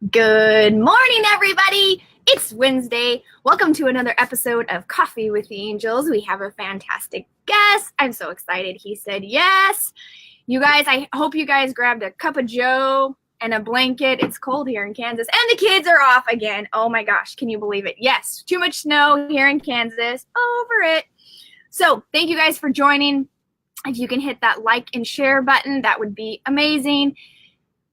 Good morning, everybody. It's Wednesday. Welcome to another episode of Coffee with the Angels. We have a fantastic guest. I'm so excited he said yes. You guys, I hope you guys grabbed a cup of joe and a blanket. It's cold here in Kansas, and the kids are off again. Oh my gosh, can you believe it? Yes, too much snow here in Kansas. Over it. So thank you guys for joining. If you can hit that like and share button, that would be amazing.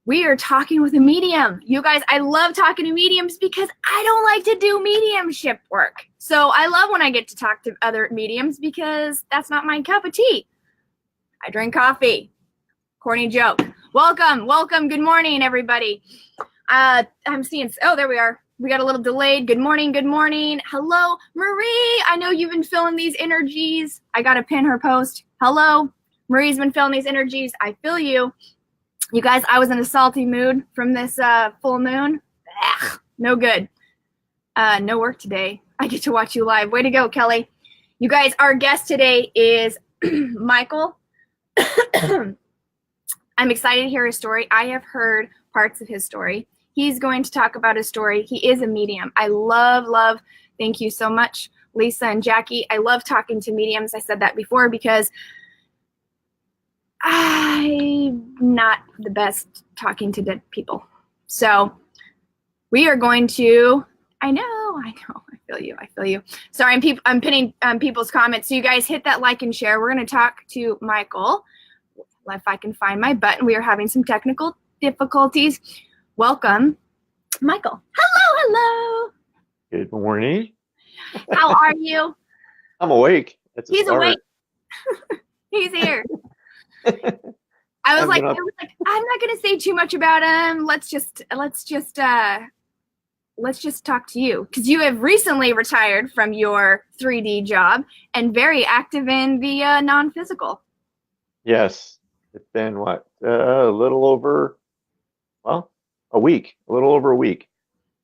We are talking with a medium. You guys, I love talking to mediums because I don't like to do mediumship work. So I love when I get to talk to other mediums because that's not my cup of tea. I drink coffee. Corny joke. Welcome. Good morning, everybody. I'm seeing, there we are. We got a little delayed. Good morning. Hello, Marie. I know you've been feeling these energies. I got to pin her post. Hello. Marie's been feeling these energies. I feel you. You guys, I was in a salty mood from this full moon. Ugh, no good. No work today. I get to watch you live. Way to go, Kelly. You guys, our guest today is Michael. I'm excited to hear his story. I have heard parts of his story. He's going to talk about his story. He is a medium. I love, thank you so much, Lisa and Jackie. I love talking to mediums. I said that before because I'm not the best talking to dead people. So we are going to, I know, I feel you. Sorry, I'm pinning people's comments. So you guys hit that like and share. We're going to talk to Michael. If I can find my button. We are having some technical difficulties. Welcome, Michael. Hello. Good morning. How are you? I'm awake. He's awake. He's here. I was like, I'm not gonna say too much about him. Let's just talk to you because you have recently retired from your 3D job and very active in the non-physical. Yes, it's been a little over a week.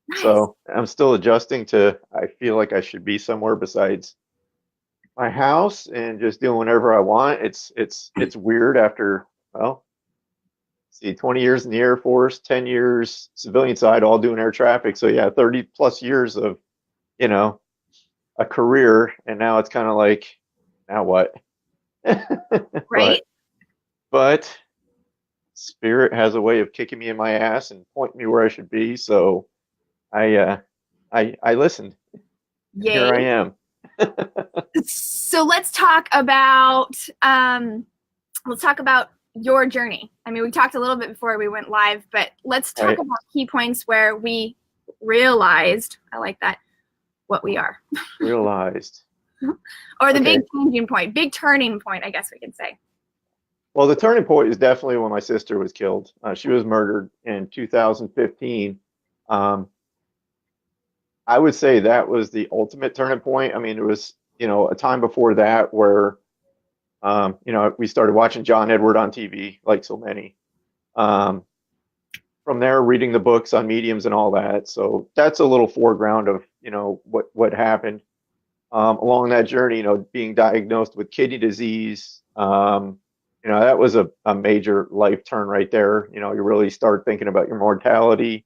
Nice. So I'm still adjusting to. I feel like I should be somewhere besides my house and just doing whatever I want. It's weird after 20 years in the Air Force, 10 years civilian side, all doing air traffic. So yeah, 30 plus years of, a career. And now it's kind of like, now what? Right. But Spirit has a way of kicking me in my ass and pointing me where I should be. So I listened. Yay. Here I am. So let's talk about your journey. I mean, we talked a little bit before we went live, but let's talk about key points where we realized, I like that, what we are. Realized. Or the big changing point, big turning point, I guess we could say. Well, the turning point is definitely when my sister was killed. She was murdered in 2015. I would say that was the ultimate turning point. I mean, it was, a time before that where, we started watching John Edward on TV, like so many. From there, reading the books on mediums and all that. So that's a little foreground of, what happened along that journey, being diagnosed with kidney disease. That was a major life turn right there. You really start thinking about your mortality.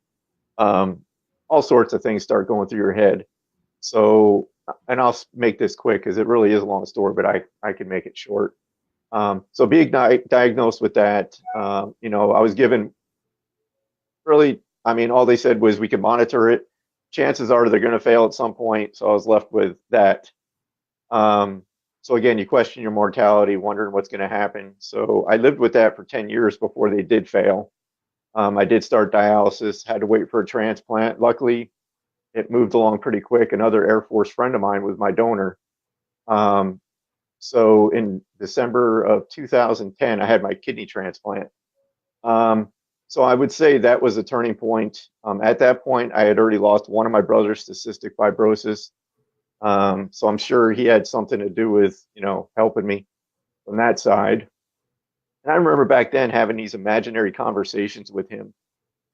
All sorts of things start going through your head. So, and I'll make this quick because it really is a long story, but I can make it short. So being diagnosed with that, I was given all they said was we can monitor it. Chances are they're going to fail at some point. So I was left with that. So again, you question your mortality, wondering what's going to happen. So I lived with that for 10 years before they did fail. I did start dialysis, had to wait for a transplant. Luckily, it moved along pretty quick. Another Air Force friend of mine was my donor. So in December of 2010, I had my kidney transplant. So I would say that was a turning point. At that point, I had already lost one of my brothers to cystic fibrosis. So I'm sure he had something to do with, helping me from that side. And I remember back then having these imaginary conversations with him.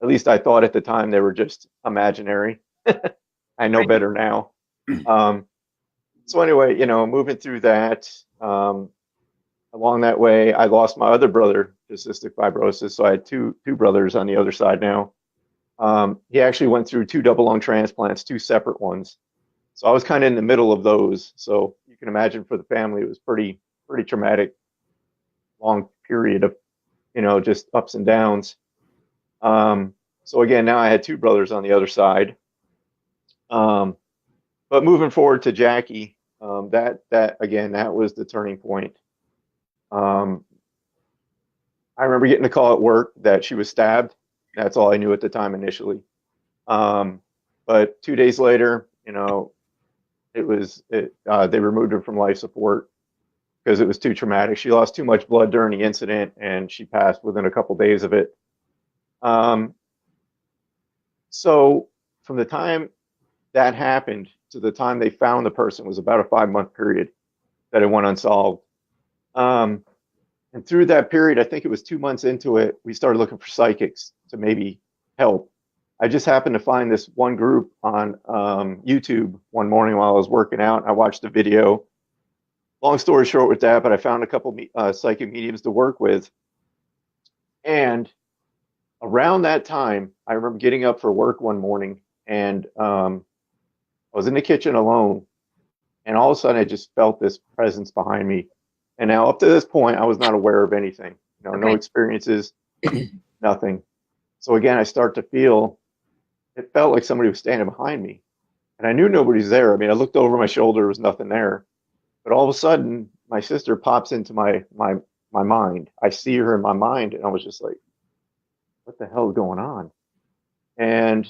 At least I thought at the time they were just imaginary. I know better now. So anyway, moving through that, along that way, I lost my other brother to cystic fibrosis. So I had two brothers on the other side now. He actually went through 2 double lung transplants, 2 separate ones. So I was kind of in the middle of those. So you can imagine for the family, it was pretty traumatic, long period of, just ups and downs. So again, now I had 2 brothers on the other side. Um, but moving forward to Jackie, that again, that was the turning point. Um, I remember getting a call at work that she was stabbed. That's all I knew at the time initially. Um, but 2 days later, they removed her from life support because it was too traumatic. She lost too much blood during the incident, and she passed within a couple days of it. Um, so from the time that happened to the time they found the person was about a 5 month period that it went unsolved. Um, and through that period, I think it was 2 months into it, we started looking for psychics to maybe help. I just happened to find this one group on YouTube one morning while I was working out. I watched a video. Long story short with that, but I found a couple psychic mediums to work with. And around that time, I remember getting up for work one morning, and I was in the kitchen alone, and all of a sudden I just felt this presence behind me. And now up to this point, I was not aware of anything, no experiences, nothing. So again, I start to feel, it felt like somebody was standing behind me, and I knew nobody's there. I mean, I looked over my shoulder, there was nothing there. But all of a sudden, my sister pops into my mind. I see her in my mind, and I was just like, what the hell is going on? And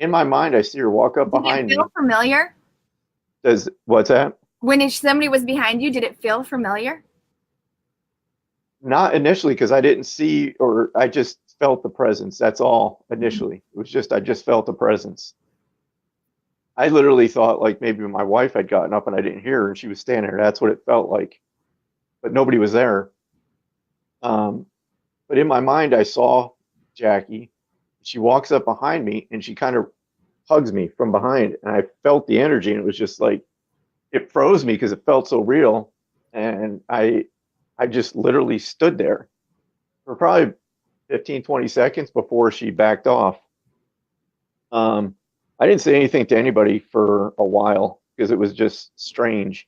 in my mind, I see her walk up behind me. Did it feel familiar? What's that? When somebody was behind you, did it feel familiar? Not initially, because I didn't see, or I just felt the presence. That's all initially. It was just, I just felt the presence. I literally thought like maybe my wife had gotten up and I didn't hear her and she was standing there. That's what it felt like. But nobody was there. But in my mind, I saw Jackie. She walks up behind me and she kind of hugs me from behind. And I felt the energy, and it was just like, it froze me because it felt so real. And I just literally stood there for probably 15, 20 seconds before she backed off. I didn't say anything to anybody for a while because it was just strange.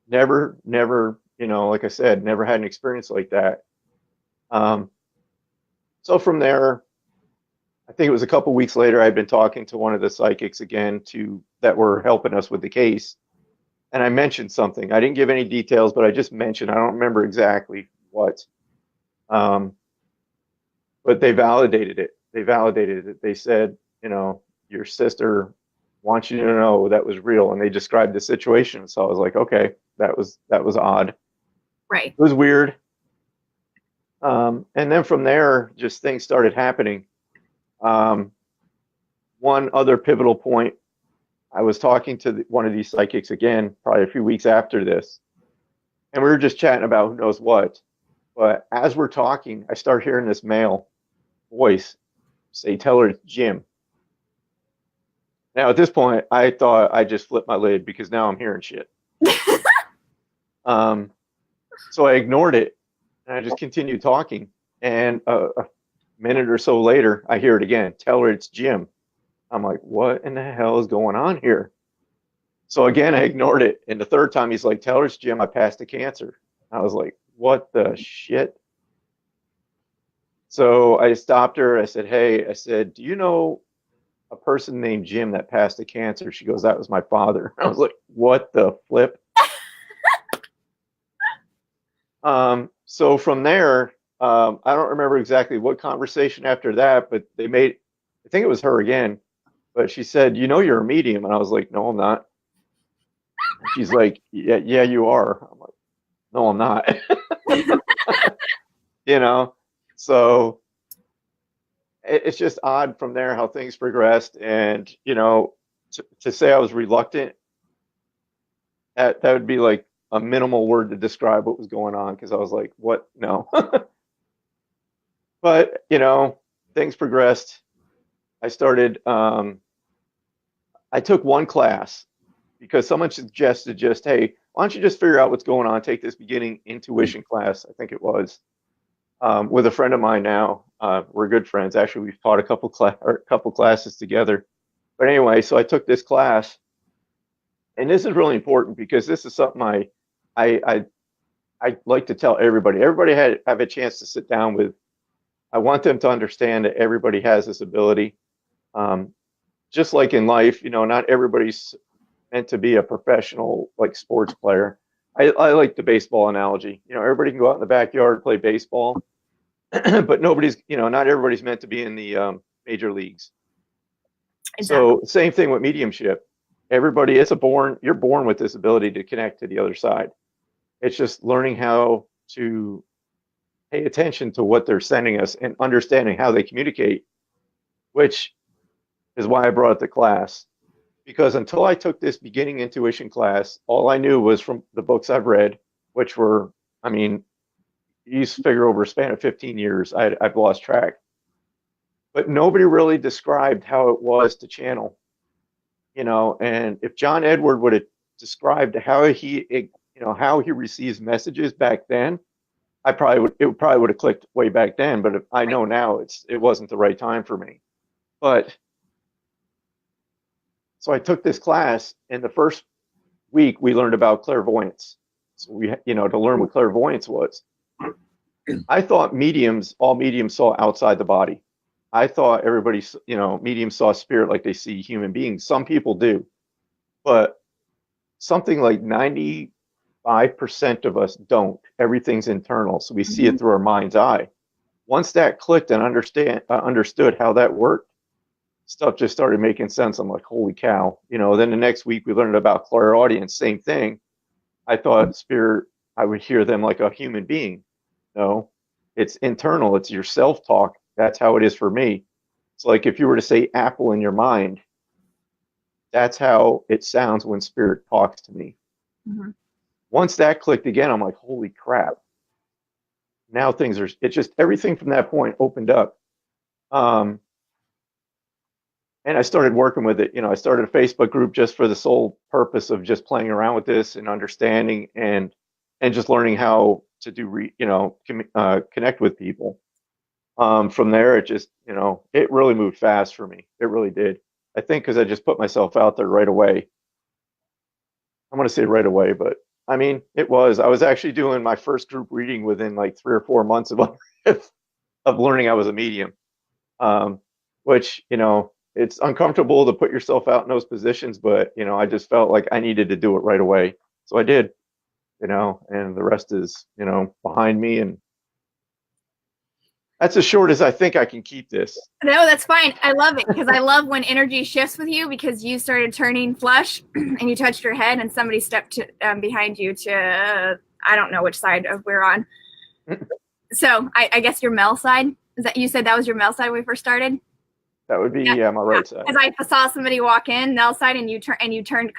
never, like I said, never had an experience like that. So from there, I think it was a couple weeks later, I'd been talking to one of the psychics again that were helping us with the case. And I mentioned something. I didn't give any details, but I just mentioned, I don't remember exactly what. But they validated it. They said, your sister wants you to know that was real. And they described the situation. So I was like, okay, that was odd. Right. It was weird. And then from there, just things started happening. One other pivotal point, I was talking to one of these psychics again, probably a few weeks after this, and we were just chatting about who knows what. But as we're talking, I start hearing this male voice say, "Tell her it's Jim." Now, at this point, I thought I just flipped my lid because now I'm hearing shit. So I ignored it and I just continued talking. And a minute or so later, I hear it again. "Tell her it's Jim." I'm like, what in the hell is going on here? So again, I ignored it. And the third time, he's like, "Tell her it's Jim. I passed the cancer." I was like, what the shit? So I stopped her. I said, "Hey," I said, "do you know a person named Jim that passed the cancer?" She goes, "That was my father." I was like, what the flip? So from there, I don't remember exactly what conversation after that, but I think it was her again, but she said, "You're a medium." And I was like, "No, I'm not." She's like, yeah, you are." I'm like, "No, I'm not." So it's just odd from there how things progressed. And, to say I was reluctant, that would be like a minimal word to describe what was going on. Cause I was like, what? No. But, things progressed. I started, I took one class because someone suggested just, "Hey, why don't you just figure out what's going on? Take this beginning intuition class." I think it was, with a friend of mine now. We're good friends. Actually, we've taught a couple classes together. But anyway, so I took this class, and this is really important because this is something I I, I like to tell everybody. Everybody have a chance to sit down with. I want them to understand that everybody has this ability. Um, just like in life, not everybody's meant to be a professional like sports player. I like the baseball analogy. Everybody can go out in the backyard play baseball, but not everybody's meant to be in the major leagues. Exactly. So same thing with mediumship. Everybody, you're born with this ability to connect to the other side. It's just learning how to pay attention to what they're sending us and understanding how they communicate, which is why I brought it to class. Because until I took this beginning intuition class, all I knew was from the books I've read, which were, I mean, you figure over a span of 15 years, I've lost track. But nobody really described how it was to channel, and if John Edward would have described how he receives messages back then, it probably would have clicked way back then. But I know now it wasn't the right time for me. But so I took this class, and the first week we learned about clairvoyance. So to learn what clairvoyance was. I thought all mediums saw outside the body. I thought mediums saw spirit like they see human beings. Some people do, but something like 95% of us don't. Everything's internal, so we see it through our mind's eye. Once that clicked and understood how that worked, stuff just started making sense. I'm like, holy cow. Then the next week we learned about clairaudience, same thing. I thought spirit, I would hear them like a human being. No, it's internal. It's your self-talk. That's how it is for me. It's like if you were to say apple in your mind, that's how it sounds when spirit talks to me. Mm-hmm. Once that clicked again, I'm like, holy crap. Now it's just everything from that point opened up. And I started working with it. I started a Facebook group just for the sole purpose of just playing around with this and understanding and just learning how to do, connect with people. From there, it just, it really moved fast for me. It really did. I think because I just put myself out there right away. I want to say right away, but I mean, I was actually doing my first group reading within like 3 or 4 months of learning I was a medium. Which, it's uncomfortable to put yourself out in those positions, but, I just felt like I needed to do it right away. So I did, and the rest is, behind me. And that's as short as I think I can keep this. No, that's fine. I love it because I love when energy shifts with you because you started turning flush and you touched your head and somebody stepped behind you to, I don't know which side of we're on. So I guess your male side, is that you said that was your male side when we first started? That would be my right side. Because I saw somebody walk in, male side, and you turned,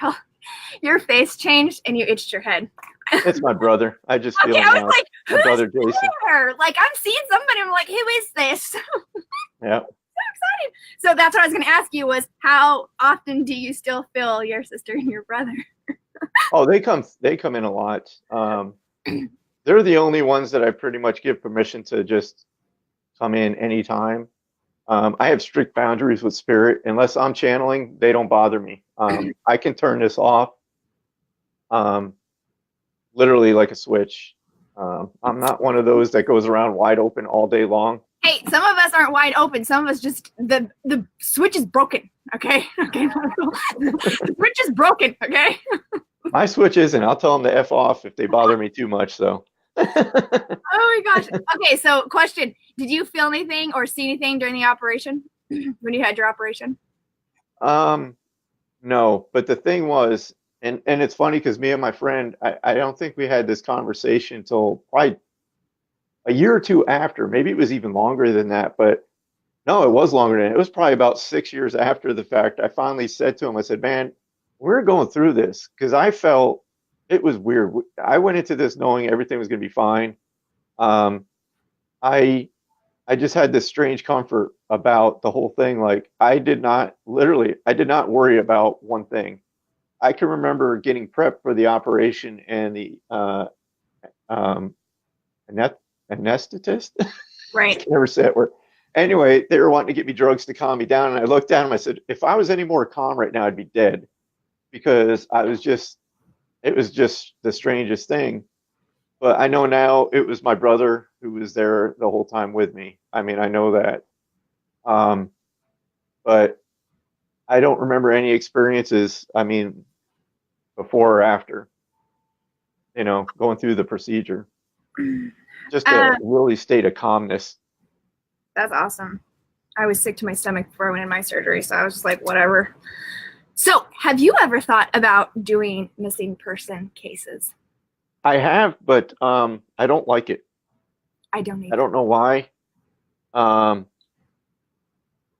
your face changed and you itched your head. It's my brother. I just feel I was like, my brother Jason. Her? Like I'm seeing somebody. I'm like, who is this? Yeah. So excited. So that's what I was going to ask you was how often do you still feel your sister and your brother? Oh, they come in a lot. They're the only ones that I pretty much give permission to just come in anytime. I have strict boundaries with spirit. Unless I'm channeling, they don't bother me. I can turn this off. Literally like a switch. I'm not one of those that goes around wide open all day long. Hey, some of us aren't wide open. Some of us just the switch is broken. Okay. The switch is broken. Okay. My switch isn't. I'll tell them to F off if they bother me too much. So. Oh my gosh. Okay. So question, did you feel anything or see anything during the operation when you had your operation? No, but the thing was, and it's funny because me and my friend, I don't think we had this conversation till probably a year or two after. Maybe it was even longer than that, but no, it was longer than that. It was probably about 6 years after the fact. I finally said to him, I said, man, we're going through this because I felt it was weird. I went into this knowing everything was going to be fine. I just had this strange comfort about the whole thing. Like I did not worry about one thing. I can remember getting prepped for the operation and the anesthetist. Right. Never say that word. Anyway, they were wanting to get me drugs to calm me down, and I looked at them. I said, if I was any more calm right now, I'd be dead because it was just the strangest thing. But I know now it was my brother who was there the whole time with me. I mean, I know that. Um, but I don't remember any experiences, I mean, before or after, going through the procedure. Just a Um, really state of calmness. that's awesome. I was sick to my stomach before I went in my surgery, so I was just like, whatever. So, have you ever thought about doing missing person cases? I have, but I don't like it. I don't I either. don't know why. Um,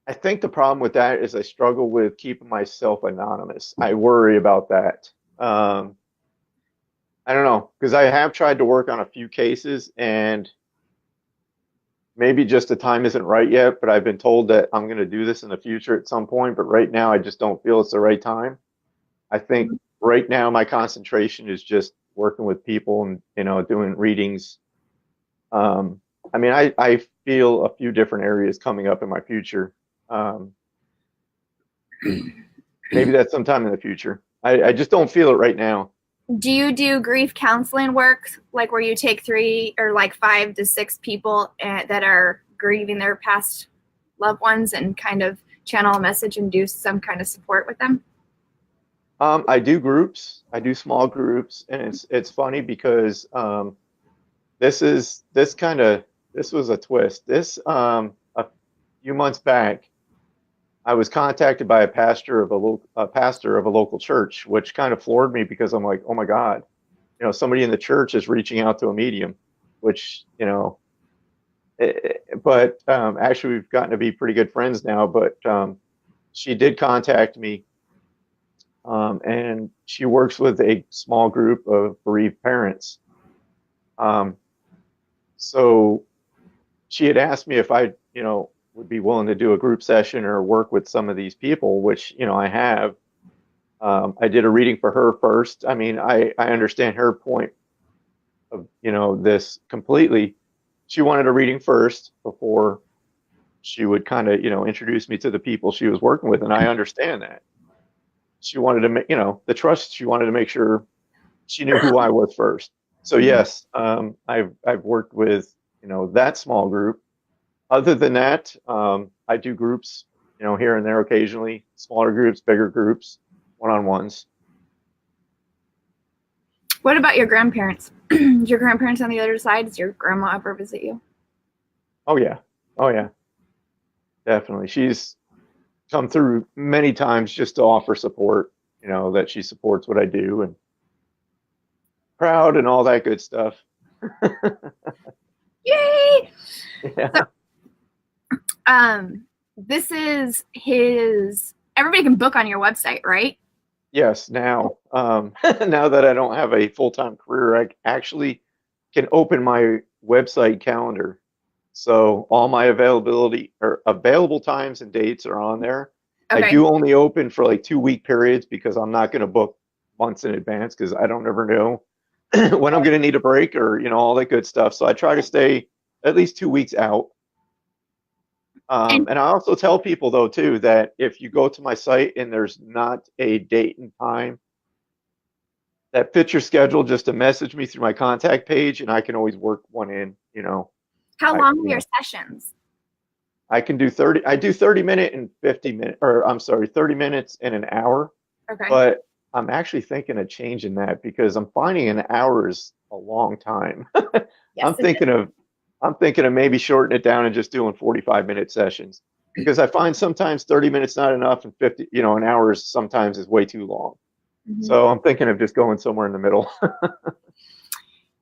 I think the problem with that is I struggle with keeping myself anonymous. I worry about that. Um, I don't know, because I have tried to work on a few cases and maybe just the time isn't right yet, but I've been told that I'm going to do this in the future at some point. But right now, I just don't feel it's the right time. I think right now my concentration is just working with people and, doing readings. Um, I mean, I feel a few different areas coming up in my future. Um, Maybe that's sometime in the future. I just don't feel it right now. Do you do grief counseling work, like where you take 3 or like 5 to 6 people that are grieving their past loved ones and kind of channel a message and do some kind of support with them? I do groups. I do small groups, and it's funny because this was a twist. This a few months back, I was contacted by a pastor of a local church, which kind of floored me because I'm like, oh my God, somebody in the church is reaching out to a medium, which but actually we've gotten to be pretty good friends now. But she did contact me, and she works with a small group of bereaved parents. Um, so she had asked me if I, would be willing to do a group session or work with some of these people, which, I have. I did a reading for her first. I mean, I understand her point of, this completely. She wanted a reading first before she would kind of, introduce me to the people she was working with. And I understand that. She wanted to make, the trust, she wanted to make sure she knew who I was first. So Mhm. yes, I've worked with, that small group. Other than that, I do groups, here and there occasionally, smaller groups, bigger groups, one-on-ones. What about your grandparents? Is your grandparents on the other side? Does your grandma ever visit you? Oh yeah. Oh yeah, definitely. She's come through many times just to offer support, that she supports what I do and proud and all that good stuff. Yay! So, Yeah. this is his. Everybody can book on your website, right? Yes, now, now that I don't have a full-time career, I actually can open my website calendar. So all my availability or available times and dates are on there. I Okay. do only open for like 2 week periods because I'm not going to book months in advance because I don't ever know when I'm going to need a break or, all that good stuff. So I try to stay at least 2 weeks out. And And I also tell people though too that if you go to my site and there's not a date and time that fits your schedule, just to message me through my contact page and I can always work one in, how I, long are you your know, sessions? I can do 30, I do 30-minute and 50-minute, or I'm sorry, 30 minutes and an hour, Okay. but I'm actually thinking of changing that because I'm finding an hour is a long time. Yes, I'm it is. thinking of, I'm thinking of maybe shortening it down and just doing 45-minute sessions because I find sometimes 30 minutes not enough and 50, an hour is sometimes is way too long. Mhm. So I'm thinking of just going somewhere in the middle.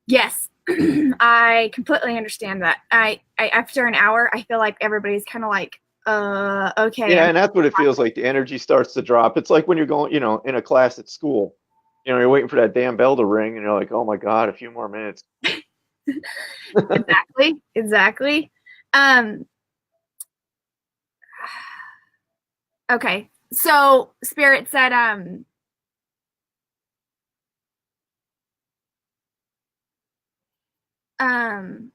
Yes, I completely understand that. I after an hour, I feel like everybody's kind of like, okay, Yeah, and that's what it feels like. The energy starts to drop. It's like when you're going, in a class at school. You're waiting for that damn bell to ring, and you're like, "Oh my God, a few more minutes." exactly, exactly. Um, okay, so Spirit said,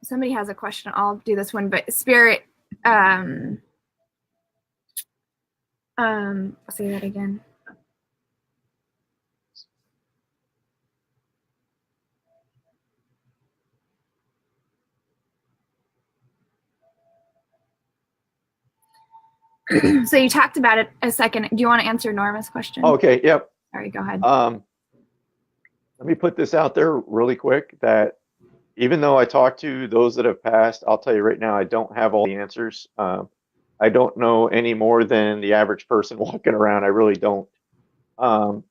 somebody has a question. I'll do this one, but Spirit Um, I'll say that again. So you talked about it a second. Do you want to answer Norma's question? Okay, yep. Sorry, go ahead. Let me put this out there really quick that even though I talk to those that have passed, I'll tell you right now, I don't have all the answers. I don't know any more than the average person walking around. I really don't. Um,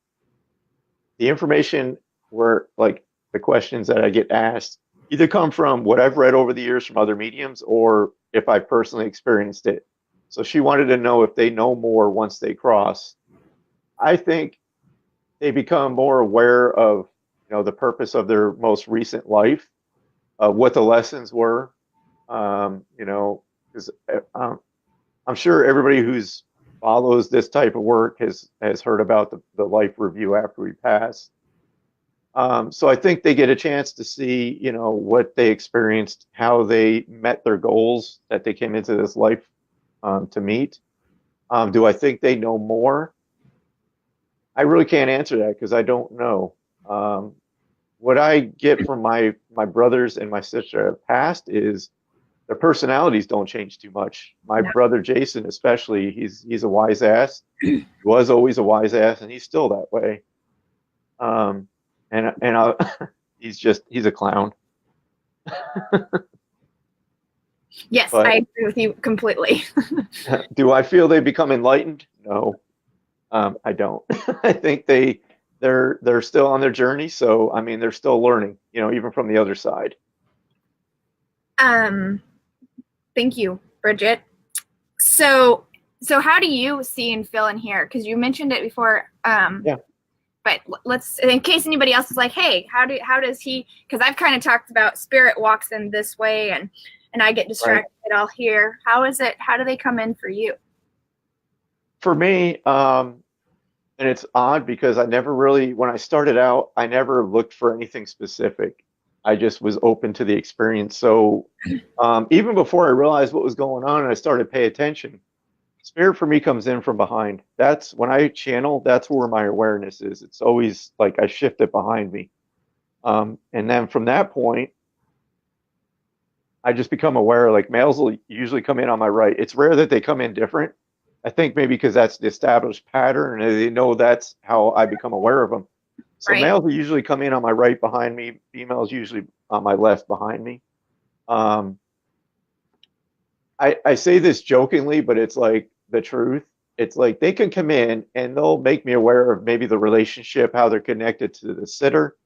the information where, like, the questions that I get asked either come from what I've read over the years from other mediums or if I personally experienced it. So she wanted to know if they know more once they cross. I think they become more aware of, the purpose of their most recent life, what the lessons were. Because I'm sure everybody who's follows this type of work has heard about the life review after we pass. So I think they get a chance to see, what they experienced, how they met their goals that they came into this life to meet. Do I think they know more? I really can't answer that because I don't know. What I get from my brothers and my sister have passed is their personalities don't change too much. My No. brother Jason, especially, he's a wise ass. He was always a wise ass, and he's still that way. Um, and he's a clown. Yes, But I agree with you completely. do I feel they become enlightened? No, I don't. I think they're still on their journey. So I mean, they're still learning. Even from the other side. Thank you, Bridget. So how do you see and feel in here? Because you mentioned it before. Yeah. But let's, in case anybody else is like, hey, how does he? Because I've kind of talked about spirit walks in this way, and I get distracted. Right. I'll hear. How is it? How do they come in for you? For me, and it's odd because I never really, when I started out, I never looked for anything specific. I just was open to the experience. So even before I realized what was going on and I started to pay attention, spirit for me comes in from behind. That's when I channel, that's where my awareness is. It's always like I shift it behind me. And then from that point, I just become aware, like males will usually come in on my right. It's rare that they come in different. I think maybe because that's the established pattern and they know that's how I become aware of them. So Right. males will usually come in on my right behind me. Females usually on my left behind me. I say this jokingly, but it's like the truth. It's like they can come in and they'll make me aware of maybe the relationship, how they're connected to the sitter.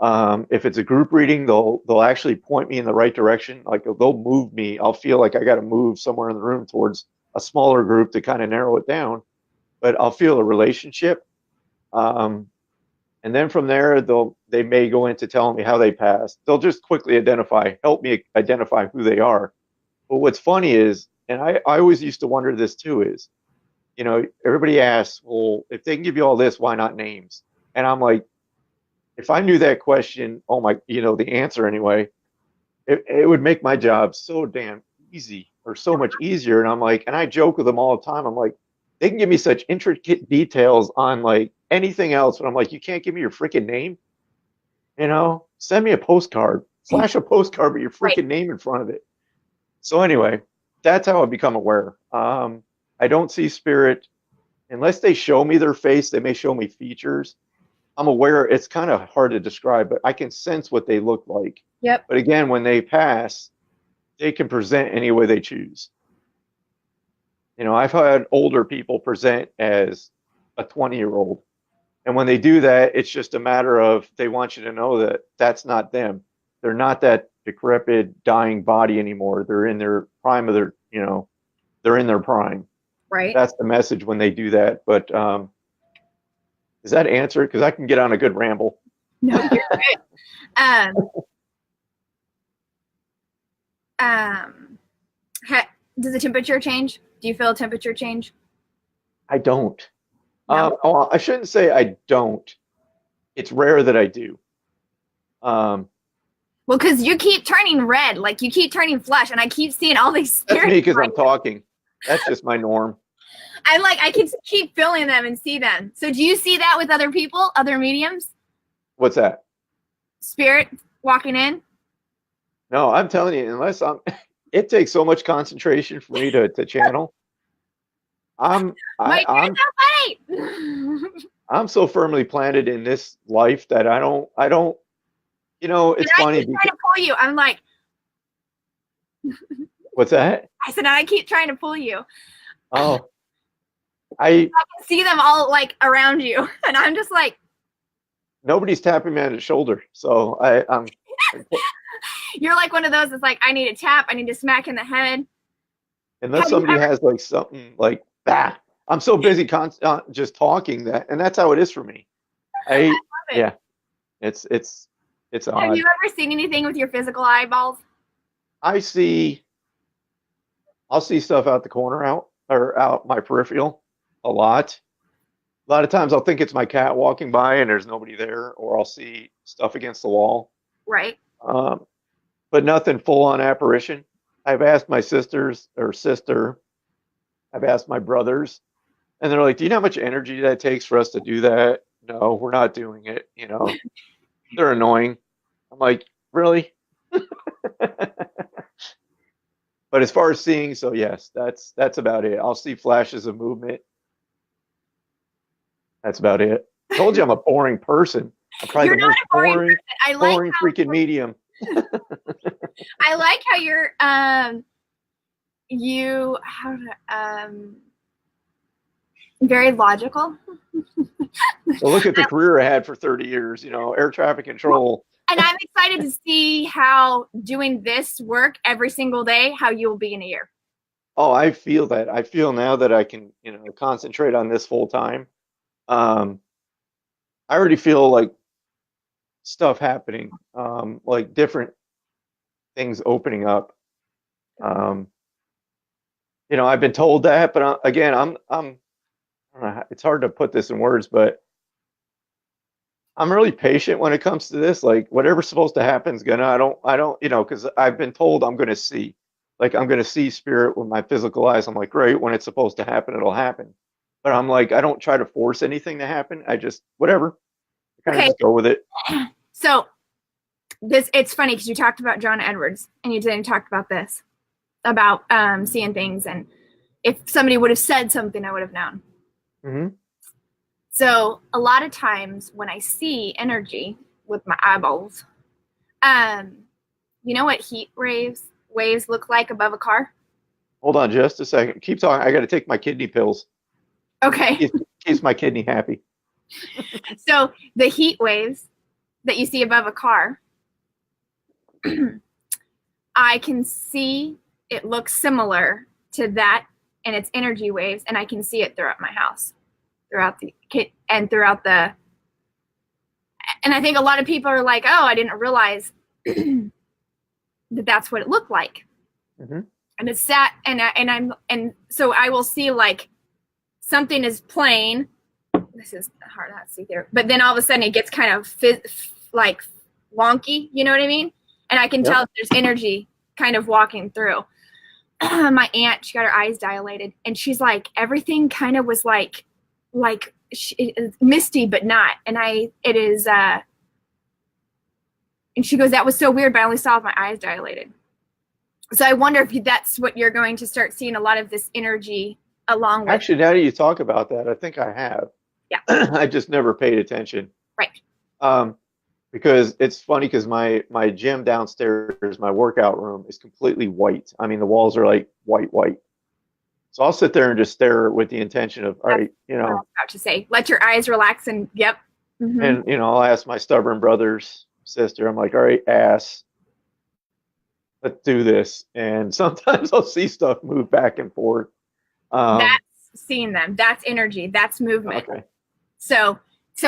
If it's a group reading, they'll actually point me in the right direction. Like they'll move me. I'll feel like I got to move somewhere in the room towards a smaller group to kind of narrow it down. But I'll feel a relationship. And then from there, they may go into telling me how they passed. They'll just quickly help me identify who they are. But what's funny is, and I always used to wonder this too, is, everybody asks, well, if they can give you all this, why not names? And I'm like, if I knew that question, oh my, the answer anyway, it would make my job so damn easy or so much easier. And I'm like, and I joke with them all the time. I'm like, they can give me such intricate details on like anything else, but I'm like, you can't give me your freaking name. Send me a postcard, flash a postcard with your freaking name in front of it. So anyway, that's how I become aware. I don't see spirit unless they show me their face. They may show me features. I'm aware it's kind of hard to describe, but I can sense what they look like. Yep. But again, when they pass, they can present any way they choose. I've had older people present as a 20-year-old. And when they do that, it's just a matter of they want you to know that that's not them. They're not that decrepit, dying body anymore. They're in their prime of they're in their prime. Right. That's the message when they do that. But does that answer it? Because I can get on a good ramble. No, you're good. Does the temperature change? Do you feel a temperature change? I don't. No. I shouldn't say I don't. It's rare that I do. Well, Well, because you keep turning red, like you keep turning flesh, and I keep seeing all these spirits. That's me because I'm talking. That's just my norm. I can keep feeling them and see them. So do you see that with other people, other mediums? What's that? Spirit walking in? No, I'm telling you, unless it takes so much concentration for me to channel. I'm so firmly planted in this life that I don't, it's funny. I keep trying to pull you. I'm like, what's that? I said, I keep trying to pull you. Oh, I can see them all like around you, and I'm just like, nobody's tapping me on the shoulder, so I'm. You're like one of those that's like, I need a tap, I need to smack in the head. Unless somebody has like something like that, I'm so busy just talking and that's how it is for me. I love it. Yeah, it's odd. Have you ever seen anything with your physical eyeballs? I'll see stuff out the corner out my peripheral a lot. A lot of times I'll think it's my cat walking by and there's nobody there, or I'll see stuff against the wall. Right. But nothing full on apparition. I've asked my sister, I've asked my brothers, and they're like, do you know how much energy that takes for us to do that? No, we're not doing it. They're annoying. I'm like, really? But as far as seeing, so yes, that's about it. I'll see flashes of movement. That's about it. I told you I'm a boring person. I'm probably You're the most boring like freaking medium. I like how you're very logical. Well, look at the career I had for 30 years, air traffic control. And I'm excited to see how doing this work every single day, how you'll be in a year. Oh, I feel that. I feel now that I can, concentrate on this full time. I already feel like stuff happening, like different things opening up. I've been told that, but again, I don't know, it's hard to put this in words, but I'm really patient when it comes to this. Like whatever's supposed to happen is gonna. I don't, because I've been told I'm gonna see, like I'm gonna see spirit with my physical eyes. I'm like, great, when it's supposed to happen, it'll happen. But I'm like, I don't try to force anything to happen. I just whatever, I kind of just go with it. So it's funny because you talked about John Edwards and you didn't talk about this, about seeing things, and if somebody would have said something, I would have known. Mm-hmm. So a lot of times when I see energy with my eyeballs, you know what heat waves look like above a car? Hold on just a second. Keep talking. I got to take my kidney pills. Okay. Keeps my kidney happy. So the heat waves that you see above a car, I can see it looks similar to that, and it's energy waves, and I can see it throughout my house, and I think a lot of people are like, oh, I didn't realize that that's what it looked like. Mm-hmm. And it's sat, and so I will see like something is playing. This is hard to see there, but then all of a sudden it gets kind of like wonky, you know what I mean? And I can tell if there's energy kind of walking through. My aunt, she got her eyes dilated, and she's like, everything kind of was like misty, but not. And it is, and she goes, that was so weird, but I only saw with my eyes dilated. So I wonder if that's what you're going to start seeing, a lot of this energy along with. Actually, now that you talk about that, I think I have. Yeah. I just never paid attention. Right. Because it's funny because my gym downstairs, my workout room is completely white. I mean, the walls are like white. So I'll sit there and just stare with the intention of, all right, what I was about to say, let your eyes relax and yep. Mm-hmm. And, I'll ask my stubborn brother's sister, I'm like, all right, ass, let's do this. And sometimes I'll see stuff move back and forth. That's seeing them. That's energy. That's movement. Okay. So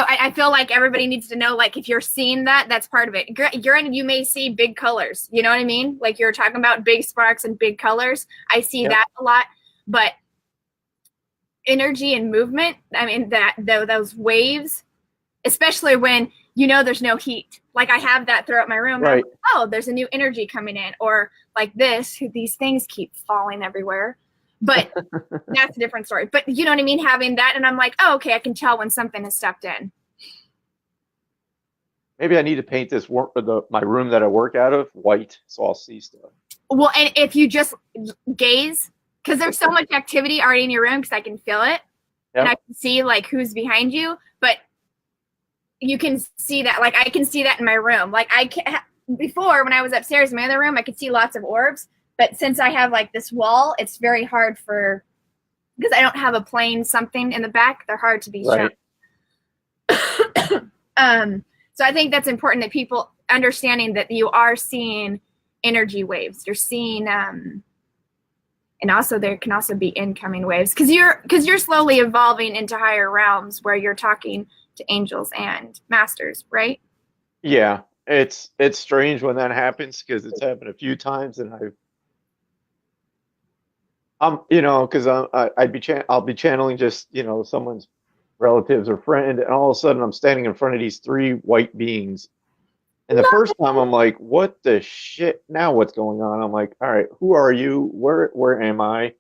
I feel like everybody needs to know, like, if you're seeing that, that's part of it. You may see big colors. You know what I mean? Like you're talking about big sparks and big colors. I see that a lot. But energy and movement, I mean, those waves, especially when there's no heat. Like I have that throughout my room. Right. And I'm like, oh, there's a new energy coming in, or like these things keep falling everywhere. But that's a different story. But you know what I mean? Having that, and I'm like, oh, okay, I can tell when something has stepped in. Maybe I need to paint my room that I work out of white, so I'll see stuff. Well, and if you just gaze, because there's so much activity already in your room, because I can feel it, and I can see like who's behind you, but you can see that, like I can see that in my room. Like before when I was upstairs in my other room, I could see lots of orbs, but since I have like this wall, it's very hard because I don't have a plain something in the back. They're hard to be shown. So I think that's important that people understanding that you are seeing energy waves. You're seeing, and also there can also be incoming waves because you're slowly evolving into higher realms where you're talking to angels and masters, right? Yeah, it's strange when that happens because it's happened a few times, and because I'll be channeling just someone's relatives or friend, and all of a sudden I'm standing in front of these three white beings. And the first time I'm like, what the shit? Now what's going on? I'm like, all right, who are you? Where am I?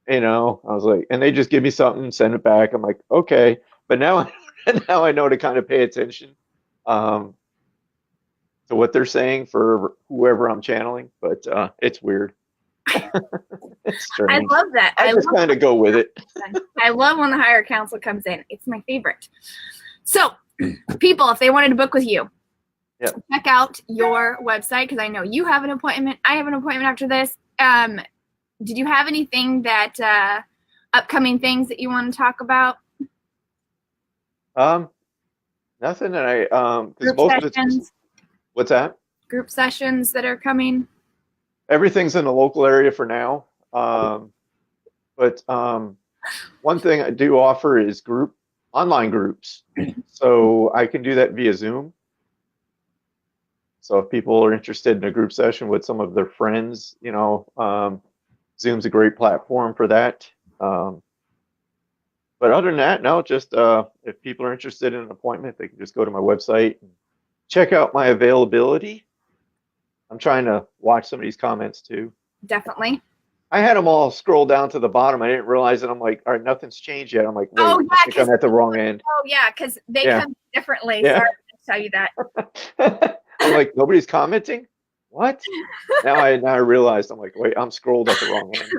I was like, and they just give me something, send it back. I'm like, okay. But now I know to kind of pay attention to what they're saying for whoever I'm channeling. But it's weird. It's strange. I love that. I just kind of go with it. I love when the higher council comes in. It's my favorite. So people, if they wanted to book with you, check out your website because I know you have an appointment. I have an appointment after this. Did you have anything that upcoming things that you want to talk about? Nothing that I Group most sessions. of it's, what's that? Group sessions that are coming. Everything's in the local area for now. But one thing I do offer is online groups. So I can do that via Zoom. So if people are interested in a group session with some of their friends, Zoom's a great platform for that. But other than that, no, just if people are interested in an appointment, they can just go to my website and check out my availability. I'm trying to watch some of these comments too. Definitely. I had them all scroll down to the bottom. I didn't realize it. I'm like, all right, nothing's changed yet. I'm like, wait, oh, yeah, I think I'm at the wrong end. Oh, yeah, because they come differently. Yeah. Sorry to tell you that. I'm like, nobody's commenting? What? Now I realized. I'm like, wait, I'm scrolled at the wrong end.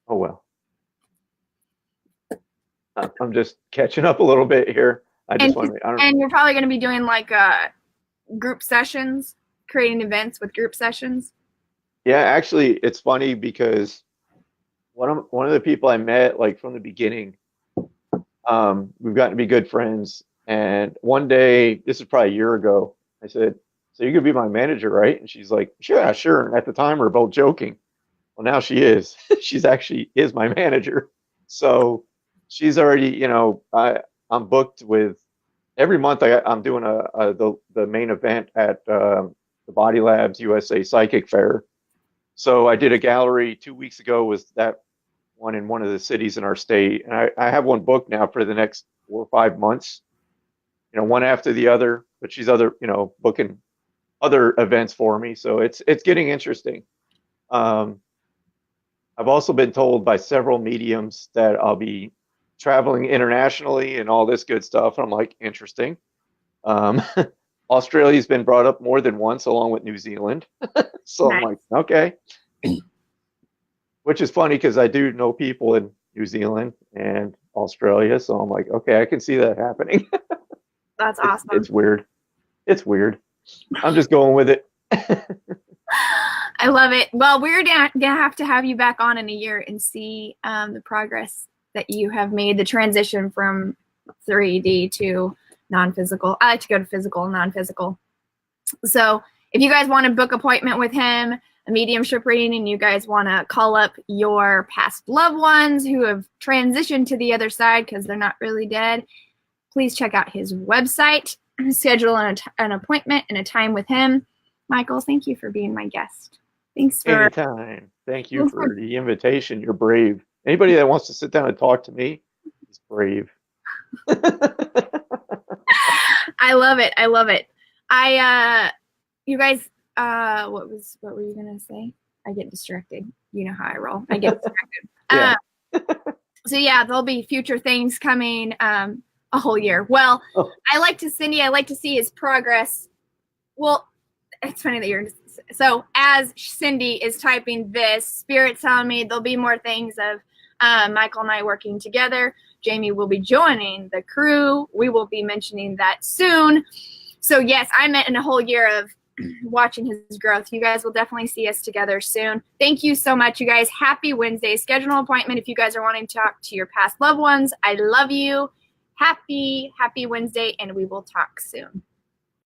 Oh, well. I'm just catching up a little bit here. And you're probably going to be doing like group sessions, creating events with group sessions. Yeah, actually, it's funny because one of the people I met like from the beginning, we've gotten to be good friends. And one day, this is probably a year ago, I said, "So you could be my manager, right?" And she's like, "Yeah, sure." And at the time, we're both joking. Well, now she is. She's actually is my manager. So she's already, I'm booked with every month. I'm doing the main event at the Body Labs USA Psychic Fair. So I did a gallery 2 weeks ago. Was that one in one of the cities in our state, and I have one booked now for the next 4 or 5 months. One after the other. But she's booking other events for me. So it's getting interesting. I've also been told by several mediums that I'll be traveling internationally and all this good stuff. And I'm like, interesting. Australia's been brought up more than once, along with New Zealand. So nice. I'm like, okay. Which is funny because I do know people in New Zealand and Australia. So I'm like, okay, I can see that happening. That's awesome. It's weird. It's weird. I'm just going with it. I love it. Well, we're gonna have to have you back on in a year and see the progress that you have made, the transition from 3D to non-physical. I like to go to physical and non-physical. So if you guys want to book appointment with him, a mediumship reading, and you guys want to call up your past loved ones who have transitioned to the other side because they're not really dead, please check out his website, schedule an appointment and a time with him. Michael, thank you for being my guest. Thanks for anytime. Thank you for the invitation. You're brave. Anybody that wants to sit down and talk to me is brave. I love it. I love it. You guys, what were you gonna say? I get distracted. You know how I roll. I get distracted. Yeah. So yeah, there'll be future things coming a whole year. Well, Oh. I like to see his progress. Well, it's funny that you're so as Cindy is typing this, Spirit's telling me there'll be more things of Michael and I working together. Jamie will be joining the crew. We will be mentioning that soon. So yes, I meant in a whole year of watching his growth. You guys will definitely see us together soon. Thank you so much, you guys. Happy Wednesday. Schedule an appointment if you guys are wanting to talk to your past loved ones. I love you. Happy Wednesday, and we will talk soon.